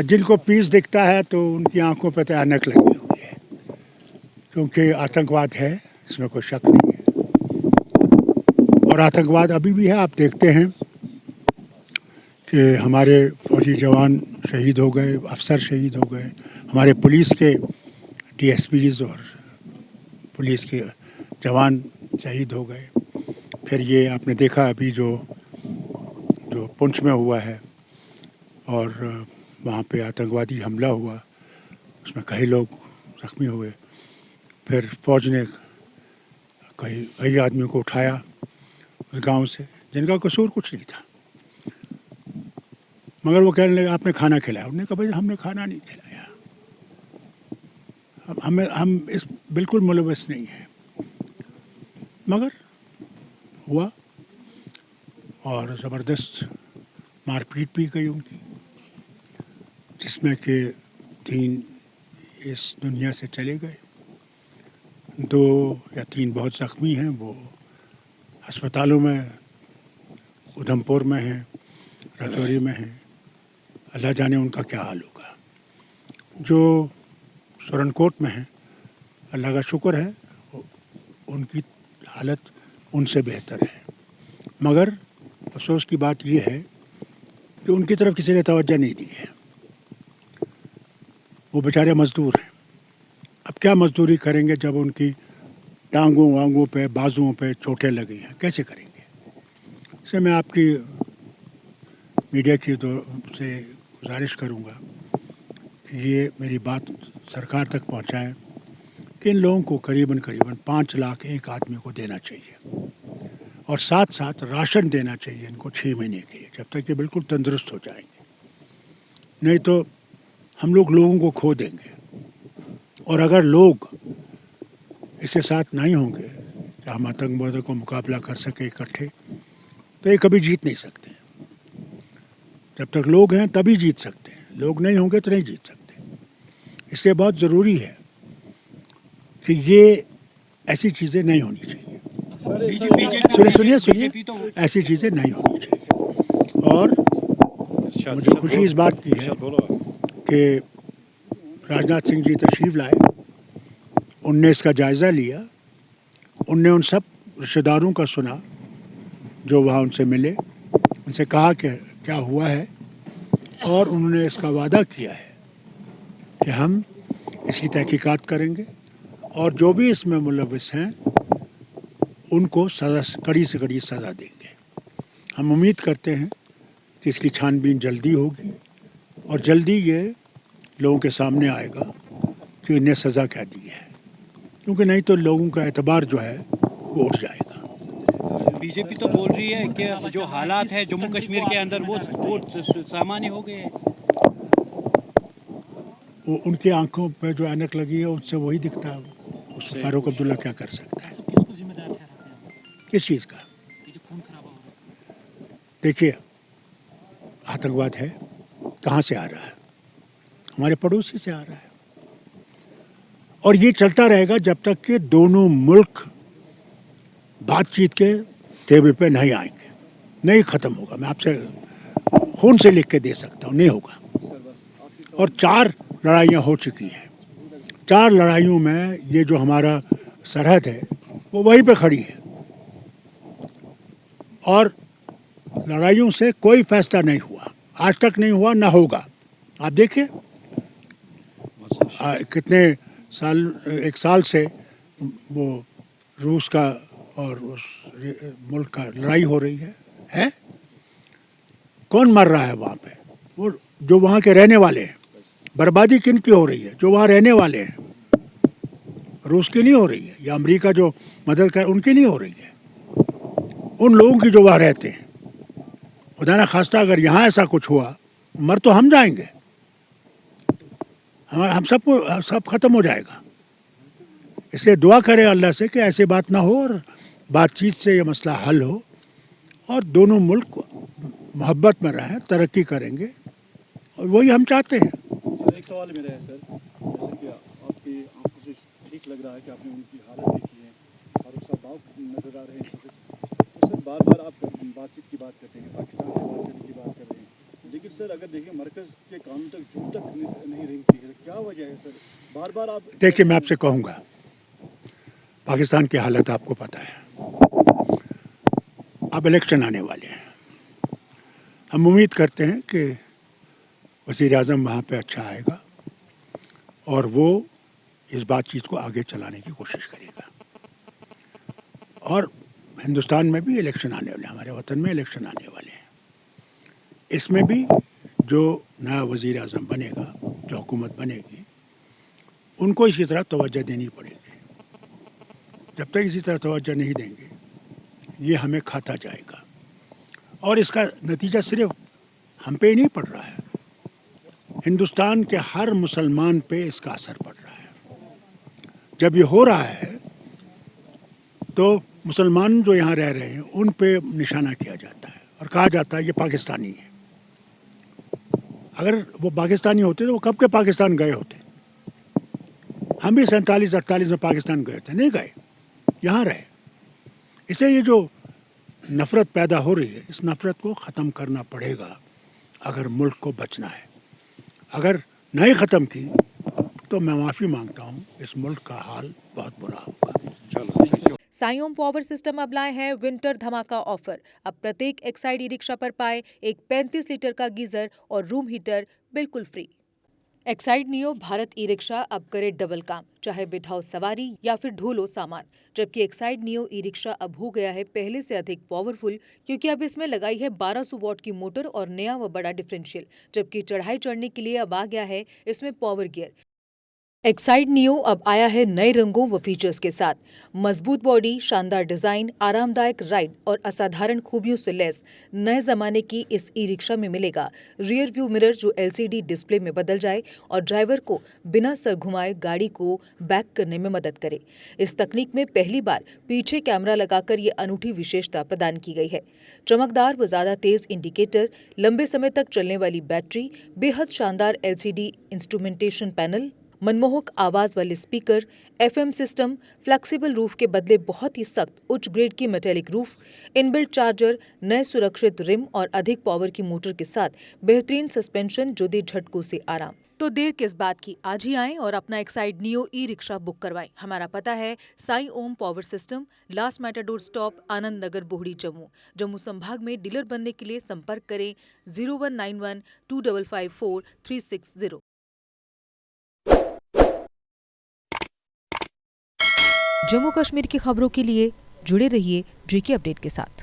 जिनको पीस दिखता है तो उनकी आंखों पर तो ऐनक लगी हुई है, क्योंकि आतंकवाद है, इसमें कोई शक नहीं है। और आतंकवाद अभी भी है। आप देखते हैं कि हमारे फौजी जवान शहीद हो गए, अफसर शहीद हो गए, हमारे पुलिस के डीएसपीज़ और पुलिस के जवान शहीद हो गए। फिर ये आपने देखा अभी जो पुंछ में हुआ है और वहाँ पे आतंकवादी हमला हुआ, उसमें कई लोग ज़ख्मी हुए। फिर फौज ने कई आदमियों को उठाया उस गांव से, जिनका कसूर कुछ नहीं था, मगर वो कहने लगे आपने खाना खिलाया। उन्होंने कहा भाई हमने खाना नहीं खिलाया, हम इस बिल्कुल मुलविस नहीं है। मगर हुआ और ज़बरदस्त मारपीट भी गई उनकी, जिसमें कि 3 इस दुनिया से चले गए, 2 या 3 बहुत ज़ख्मी हैं, वो अस्पतालों में उधमपुर में हैं, राजौरी में हैं। अल्लाह जाने उनका क्या हाल होगा। जो सुरनकोट में हैं, अल्लाह का शुक्र है उनकी हालत उनसे बेहतर है। मगर अफसोस की बात यह है कि उनकी तरफ किसी ने तवज्जो नहीं दी है। वो बेचारे मज़दूर हैं। अब क्या मज़दूरी करेंगे जब उनकी टांगों वांगों पे, बाजुओं पे चोटें लगी हैं, कैसे करेंगे। इससे मैं आपकी मीडिया की से गुजारिश करूँगा कि ये मेरी बात सरकार तक पहुँचाएं कि इन लोगों को करीबन 5 लाख एक आदमी को देना चाहिए और साथ साथ राशन देना चाहिए इनको 6 महीने के लिए, जब तक ये बिल्कुल तंदुरुस्त हो जाएंगे। नहीं तो हम लोगों को खो देंगे। और अगर लोग इसके साथ नहीं होंगे कि हम आतंकवाद को मुकाबला कर सके इकट्ठे, तो ये कभी जीत नहीं सकते। जब तक लोग हैं तभी जीत सकते हैं, लोग नहीं होंगे तो नहीं जीत सकते। इसलिए बहुत ज़रूरी है कि ये ऐसी चीज़ें नहीं होनी चाहिए। सुनिए ऐसी चीज़ें नहीं होनी चाहिए। और मुझे खुशी इस बात की है कि राजनाथ सिंह जी तशरीफ़ लाए, उनने इसका जायज़ा लिया, उनने उन सब रिश्तेदारों का सुना जो वहाँ उनसे मिले, उनसे कहा कि क्या हुआ है, और उन्होंने इसका वादा किया है कि हम इसकी तहकीकात करेंगे और जो भी इसमें मुलविस हैं उनको सज़ा, कड़ी से कड़ी सज़ा देंगे। हम उम्मीद करते हैं कि इसकी छानबीन जल्दी होगी और जल्दी ये लोगों के सामने आएगा कि इन्हें सज़ा क्या दी है, क्योंकि नहीं तो लोगों का एतबार जो है वो उठ जाएगा। बीजेपी तो बोल रही है कि जो हालात है जम्मू कश्मीर के अंदर वो सामान्य हो गए हैं। वो उनकी आंखों पे जो ऐनक लगी है उससे वही दिखता है। उस फारूक अब्दुल्ला क्या कर सकता है। किसको जिम्मेदार ठहराते हैं? किस चीज़ का? ये जो खून खराबा हो रहा है। देखिए, आतंकवाद है, कहाँ से आ रहा है? हमारे पड़ोसी से आ रहा है और ये चलता रहेगा जब तक कि दोनों मुल्क बातचीत के टेबल पे नहीं आएंगे, नहीं ख़त्म होगा। मैं आपसे खून से लिख के दे सकता हूँ, नहीं होगा। और 4 लड़ाइयाँ हो चुकी हैं। 4 लड़ाइयों में ये जो हमारा सरहद है वो वहीं पे खड़ी है और लड़ाइयों से कोई फैसला नहीं हुआ, आज तक नहीं हुआ, ना होगा। आप देखिए कितने साल, 1 साल से वो रूस का और उस मुल्क का लड़ाई हो रही है? कौन मर रहा है वहाँ पे? वो जो वहाँ के रहने वाले हैं। बर्बादी किन की हो रही है? जो वहाँ रहने वाले हैं। रूस की नहीं हो रही है या अमेरिका जो मदद कर उनकी नहीं हो रही है, उन लोगों की जो वहाँ रहते हैं। खुदा ना खास्ता अगर यहाँ ऐसा कुछ हुआ, मर तो हम जाएंगे, हम सब खत्म हो जाएगा। इसलिए दुआ करें अल्लाह से कि ऐसी बात ना हो और बातचीत से ये मसला हल हो और दोनों मुल्क मोहब्बत में रहें, तरक्की करेंगे, और वही हम चाहते हैं। सर, एक सवाल मेरा है सर, जैसे कि आपकी आंखों से ठीक लग रहा है कि आपने उनकी हालत देखी है, फारूक साहब आप नज़र आ रहे हैं, तो सर बार बार आप बातचीत की बात करते हैं, पाकिस्तान से बात करने की बात कर रहे हैं, लेकिन सर अगर देखिए मरकज़ के कानून तक जून तक नहीं रेंगती है, क्या वजह है सर? बार बार आप देखिए, मैं आपसे कहूँगा, पाकिस्तान की हालत आपको पता है। अब इलेक्शन आने वाले हैं। हम उम्मीद करते हैं कि वज़ीर आज़म वहाँ पे अच्छा आएगा और वो इस बातचीत को आगे चलाने की कोशिश करेगा। और हिंदुस्तान में भी इलेक्शन आने वाले हैं, हमारे वतन में इलेक्शन आने वाले हैं। इसमें भी जो नया वज़ीर आज़म बनेगा, जो हुकूमत बनेगी, उनको इसी तरह तवज्जो देनी पड़ेगी। जब तक इसी तरह तवज्जो नहीं देंगे, ये हमें खाता जाएगा और इसका नतीजा सिर्फ हम पे ही नहीं पड़ रहा है, हिंदुस्तान के हर मुसलमान पे इसका असर पड़ रहा है। जब ये हो रहा है तो मुसलमान जो यहाँ रह रहे हैं उन पे निशाना किया जाता है और कहा जाता है ये पाकिस्तानी है। अगर वो पाकिस्तानी होते तो वो कब के पाकिस्तान गए होते। हम भी 47-48 में पाकिस्तान गए थे, नहीं गए, यहाँ रहे। इसे ये जो नफ़रत पैदा हो रही है, इस नफ़रत को ख़त्म करना पड़ेगा अगर मुल्क को बचना है। अगर नहीं ख़त्म की तो मैं माफ़ी मांगता हूँ, इस मुल्क का हाल बहुत बुरा होगा। साईओम पावर सिस्टम अब लाए हैं विंटर धमाका ऑफर। अब प्रत्येक एक्साइड ई रिक्शा पर पाए एक 35 लीटर का गीजर और रूम हीटर बिल्कुल free. Exide neo Bharat e rickshaw अब करे डबल काम, चाहे बिठाओ सवारी या फिर ढोलो सामान। जबकि एक्साइड नियो ई रिक्शा अब हो गया है पहले से अधिक पावरफुल, क्योंकि अब इसमें लगाई है 1200 वॉट की मोटर और नया व बड़ा डिफरेंशियल। जबकि चढ़ाई चढ़ने के लिए अब आ गया है इसमें पावर गियर। एक्साइड नियो अब आया है नए रंगों व फीचर्स के साथ। मजबूत बॉडी, शानदार डिजाइन, आरामदायक राइड और असाधारण खूबियों से लैस नए जमाने की इस ई रिक्शा में मिलेगा रियर व्यू मिरर जो LCD डिस्प्ले में बदल जाए और ड्राइवर को बिना सर घुमाए गाड़ी को बैक करने में मदद करे। इस तकनीक में पहली बार पीछे कैमरा लगाकर ये अनूठी विशेषता प्रदान की गई है। चमकदार व ज्यादा तेज इंडिकेटर, लंबे समय तक चलने वाली बैटरी, बेहद शानदार LCD इंस्ट्रूमेंटेशन पैनल, मनमोहक आवाज वाले speaker, FM system, flexible roof के बदले बहुत ही सख्त उच्च ग्रेड की मेटेलिक रूफ, इनबिल्ट चार्जर, नए सुरक्षित रिम और अधिक पावर की मोटर के साथ बेहतरीन सस्पेंशन जो दे झटकों से आराम। तो देर किस बात की, आज ही आएं और अपना Exide Neo E rickshaw book करवाएं। हमारा पता है Sai Om power system, last matador stop, Anand Nagar, Bohri, Jammu. Jammu संभाग में डीलर बनने के लिए संपर्क करें 0191 2554 360। जम्मू कश्मीर की खबरों के लिए जुड़े रहिए GK अपडेट के साथ।